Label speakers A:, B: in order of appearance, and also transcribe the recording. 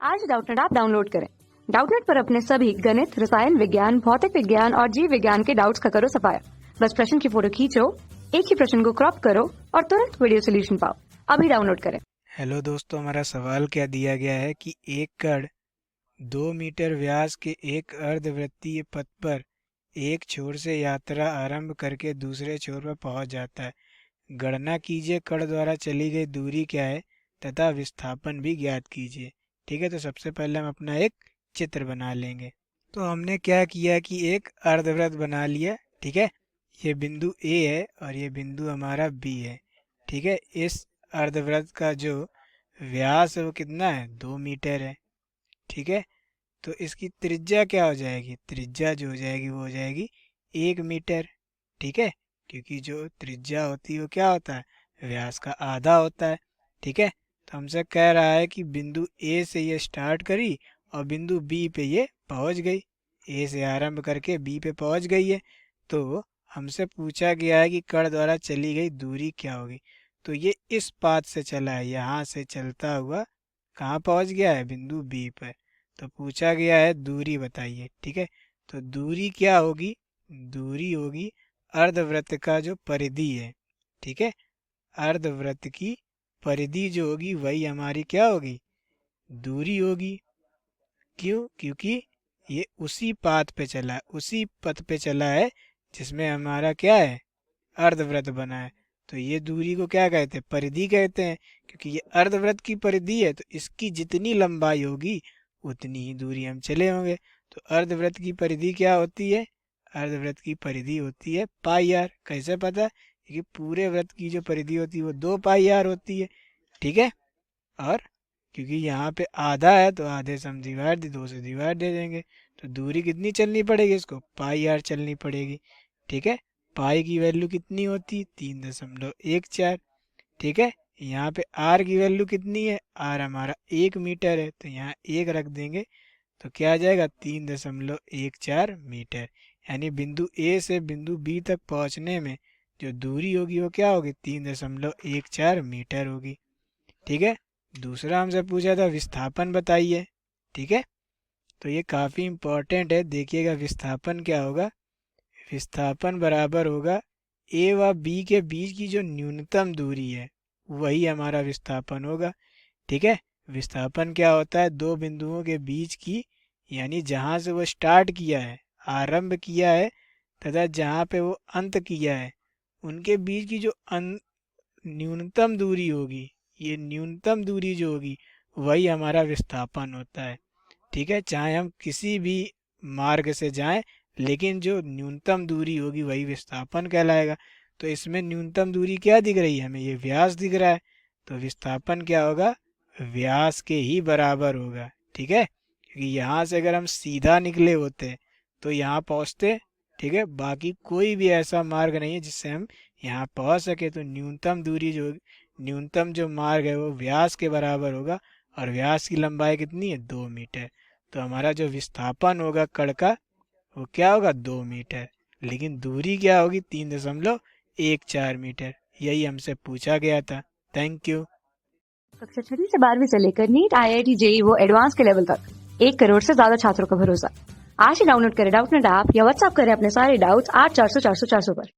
A: आज Doubtnut app download करें। Doubtnut पर अपने सभी गणित, रसायन विज्ञान, भौतिक विज्ञान और जीव विज्ञान के डाउट्स का करो सफाया। बस प्रश्न की फोटो खींचो, एक ही प्रश्न को क्रॉप करो और तुरंत वीडियो सोल्यूशन पाओ। अभी डाउनलोड करें।
B: हेलो दोस्तों, हमारा सवाल क्या दिया गया है कि एक कण 2 मीटर व्यास के एक अर्धवृत्तीय पथ पर एक छोर से यात्रा आरंभ करके दूसरे छोर पर पहुंच जाता है। गणना कीजिए कण द्वारा चली गई दूरी क्या है तथा विस्थापन भी ज्ञात कीजिए। ठीक है, तो सबसे पहले हम अपना एक चित्र बना लेंगे। तो हमने क्या किया कि एक अर्धवृत्त बना लिया। ठीक है, ये बिंदु ए है और ये बिंदु हमारा बी है। ठीक है, इस अर्धवृत्त का जो व्यास है वो कितना है, 2 मीटर है। ठीक है, तो इसकी त्रिज्या क्या हो जाएगी, त्रिज्या जो हो जाएगी वो हो जाएगी 1 मीटर। ठीक है, क्योंकि जो त्रिज्या होती है वो क्या होता है, व्यास का आधा होता है। ठीक है, तो हमसे कह रहा है कि बिंदु ए से ये स्टार्ट करी और बिंदु बी पे ये पहुंच गई। ए से आरंभ करके बी पे पहुंच गई है। तो हमसे पूछा गया है कि कण द्वारा चली गई दूरी क्या होगी। तो ये इस पाथ से चला है, यहाँ से चलता हुआ कहाँ पहुंच गया है, बिंदु बी पर। तो पूछा गया है दूरी बताइए। ठीक है, तो दूरी क्या होगी, दूरी होगी अर्धवृत्त का जो परिधि है। ठीक है, अर्धवृत्त की परिधि जो होगी वही हमारी क्या होगी, दूरी होगी। क्यों, क्योंकि ये उसी पाथ पे चला है, उसी पथ पे चला है जिसमें हमारा क्या है, अर्धवृत्त बना है। तो ये दूरी को क्या कहते हैं, परिधि कहते हैं। क्योंकि ये अर्धवृत्त की परिधि है तो इसकी जितनी लंबाई होगी उतनी ही दूरी हम चले होंगे। तो अर्धवृत्त की परिधि क्या होती है, अर्धवृत्त की परिधि होती है पाई आर। कैसे पता, क्योंकि पूरे वृत्त की जो परिधि होती है वो 2 पाई आर होती है। ठीक है, और क्योंकि यहाँ पे आधा है तो आधे से हम डिवाइड 2 से डिवाइड दे देंगे। तो दूरी कितनी चलनी पड़ेगी, इसको पाई आर चलनी पड़ेगी। ठीक है, पाई की वैल्यू कितनी होती है, 3.14। ठीक है, यहाँ पे आर की वैल्यू कितनी है, आर हमारा 1 मीटर है तो यहाँ 1 रख देंगे तो क्या आ जाएगा, 3.14 मीटर। यानी बिंदु ए से बिंदु बी तक पहुँचने में जो दूरी होगी वो क्या होगी, 3.14 मीटर होगी। ठीक है, दूसरा हमसे पूछा था विस्थापन बताइए। ठीक है, तो ये काफ़ी इम्पोर्टेंट है, देखिएगा विस्थापन क्या होगा। विस्थापन बराबर होगा ए व बी के बीच की जो न्यूनतम दूरी है वही हमारा विस्थापन होगा। ठीक है, विस्थापन क्या होता है, दो बिंदुओं के बीच की, यानी जहाँ से वो स्टार्ट किया है, आरंभ किया है, तथा जहाँ पे वो अंत किया है उनके बीच की जो न्यूनतम दूरी होगी, ये न्यूनतम दूरी जो होगी वही हमारा विस्थापन होता है। ठीक है, चाहे हम किसी भी मार्ग से जाएं लेकिन जो न्यूनतम दूरी होगी वही विस्थापन कहलाएगा। तो इसमें न्यूनतम दूरी क्या दिख रही है हमें, ये व्यास दिख रहा है। तो विस्थापन क्या होगा, व्यास के ही बराबर होगा। ठीक है, क्योंकि यहाँ से अगर हम सीधा निकले होते तो यहाँ पहुँचते। ठीक है, बाकी कोई भी ऐसा मार्ग नहीं है जिससे हम यहाँ पहुँच सके। तो न्यूनतम दूरी जो, न्यूनतम जो मार्ग है वो व्यास के बराबर होगा और व्यास की लंबाई कितनी है, 2 मीटर। तो हमारा जो विस्थापन होगा कण का वो क्या होगा, 2 मीटर। लेकिन दूरी क्या होगी, 3.14 मीटर। यही हमसे पूछा गया था। Thank you.
A: कक्षा 6 से 12वीं से लेकर नीट, IIT, JEE वो एडवांस के लेवल तक 1 करोड़ से ज्यादा छात्रों का भरोसा। आज ही डाउनलोड करें डाउटनेट ऐप या व्हाट्सएप करें अपने सारे डाउट्स 8400 400 400 पर।